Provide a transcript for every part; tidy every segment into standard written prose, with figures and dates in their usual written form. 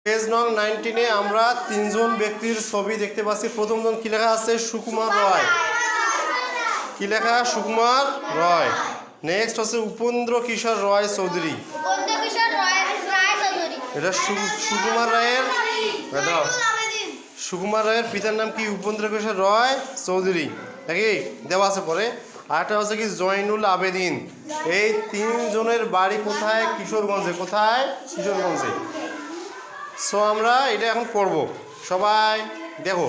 Page নং 19-এ আমরা তিনজন ব্যক্তির ছবি দেখতে পাচ্ছি। প্রথমজন কি লেখা আছে? সুকুমার রয়। কি লেখা? সুকুমার রয়। নেক্সট হচ্ছে উপেন্দ্র কিশোর রয় চৌধুরী। এটা সুকুমার রায়ের পিতার নাম কি? উপেন্দ্র কিশোর রয় চৌধুরী নাকি দেওয়া আছে পরে। আরেকটা হচ্ছে কি? জয়নুল আবেদিন। এই তিনজনের বাড়ি কোথায়? কিশোরগঞ্জে। কোথায়? কিশোরগঞ্জে। সো আমরা এটা এখন করব। সবাই দেখো,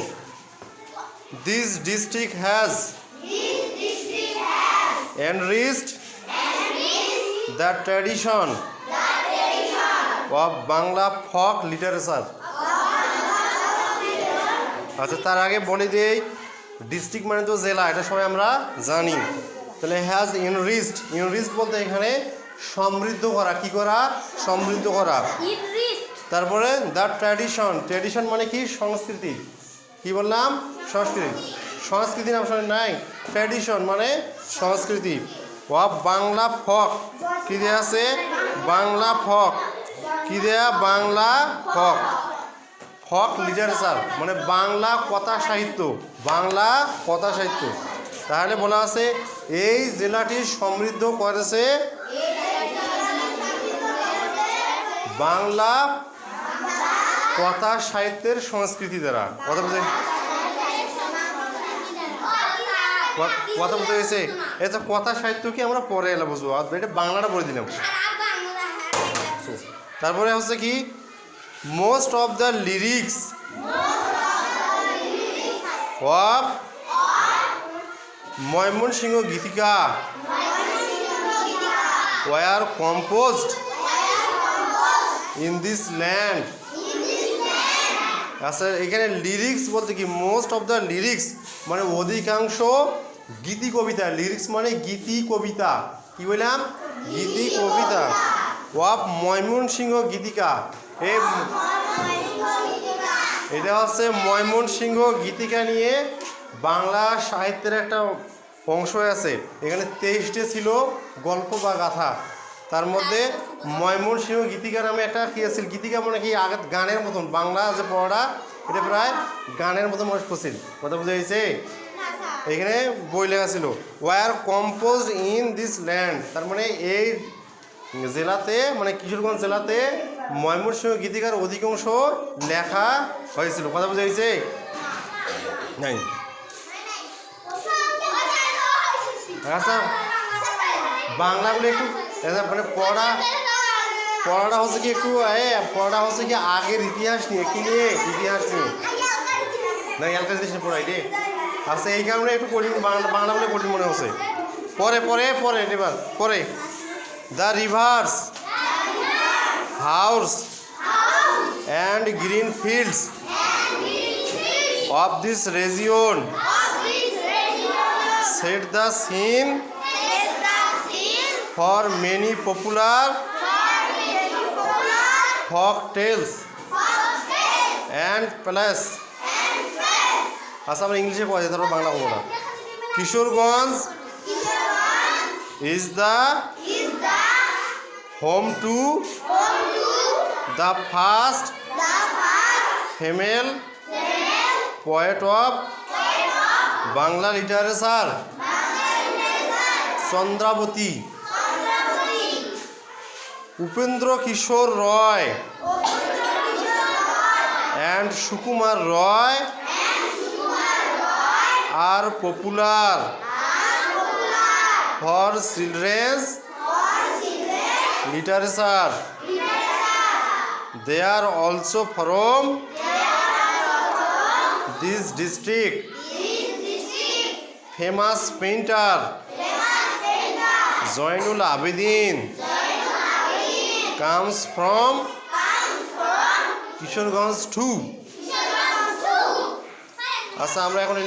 this district has enriched the tradition of Bangla folk literature. আচ্ছা, তার আগে বলে দিই, ডিস্ট্রিক্ট মানে তো জেলা, এটা সবাই আমরা জানি। তাহলে হ্যাজ ইনরিচড বলতে এখানে সমৃদ্ধ করা। কি করা? সমৃদ্ধ করা। তারপরে দ্য ট্র্যাডিশন মানে কি? সংস্কৃতি। কি বললাম? সংস্কৃতি নাম শোনেন নাই? ট্র্যাডিশন মানে সংস্কৃতি। অফ বাংলা ফক। কি দেয়া আছে? বাংলা ফক। কি দেয়া? বাংলা ফক। ফক লিটারেচার মানে বাংলা কথা সাহিত্য। বাংলা কথা সাহিত্য। তাহলে বলা আছে এই জেলাটি সমৃদ্ধ করেছে বাংলা কথা সাহিত্যের সংস্কৃতি দ্বারা। কথা বুঝতে গেছে? এটা কথা সাহিত্য কি আমরা পরে এলা বুঝবো, এটা বাংলাটা বলে দিলাম। তারপরে হচ্ছে কি? Most of the lyrics of Mymensingh Gitika were composed in this land. আচ্ছা, এখানে লিরিক্স বলতে কি? মোস্ট অফ দ্য লিরিক্স মানে অধিকাংশ গীতি কবিতা। লিরিক্স মানে গীতি কবিতা। কি বললাম? গীতি কবিতা। অফ ময়মনসিংহ গীতিকা। এটা হচ্ছে ময়মনসিংহ গীতিকা নিয়ে বাংলা সাহিত্যের একটা অংশ আছে। এখানে 23টে ছিল গল্প বা গাথা। তার মধ্যে ময়মনসিংহ গীতিকা নামে একটা কি আছে? গীতিকা মানে কি? আগে গানের মতন বাংলা যে পড়াটা, এটা প্রায় গানের মতন মানুষ পড়ছিল। কথা বুঝা গেছে? এখানে বই লেখা ছিল were composed in this land. তার মানে এই জেলাতে মানে কিশোরগঞ্জ জেলাতে ময়মনসিংহ গীতিকার অধিকাংশ লেখা হয়েছিল। কথা বুঝা গেছে? নাই। আচ্ছা, বাংলাগুলো একটু মানে পড়াটা হচ্ছে কি একটু পড়াটা হচ্ছে কি আগের ইতিহাস নিয়ে। কি নিয়ে? ইতিহাস নিয়ে। না, এলাকার জিনিস পড়াই রে। আচ্ছা, এই কারণে একটু কঠিন, বাংলাগুলো কঠিন মনে হচ্ছে। পরে the rivers house and green fields of this region set the scene for many popular folk tales and plays. আচ্ছা, আমরা ইংলিশে পড়াই, তারপর বাংলা বলবো না। Kishoreganj is the home to the first female poet of Bangla literature, Chandrabati. Upendra Kishore Roy and Sukumar Roy are popular for children's literature. They are also from this district. Famous painter Zainul Abedin comes from Kishoreganj 2. আচ্ছা, আমরা এখন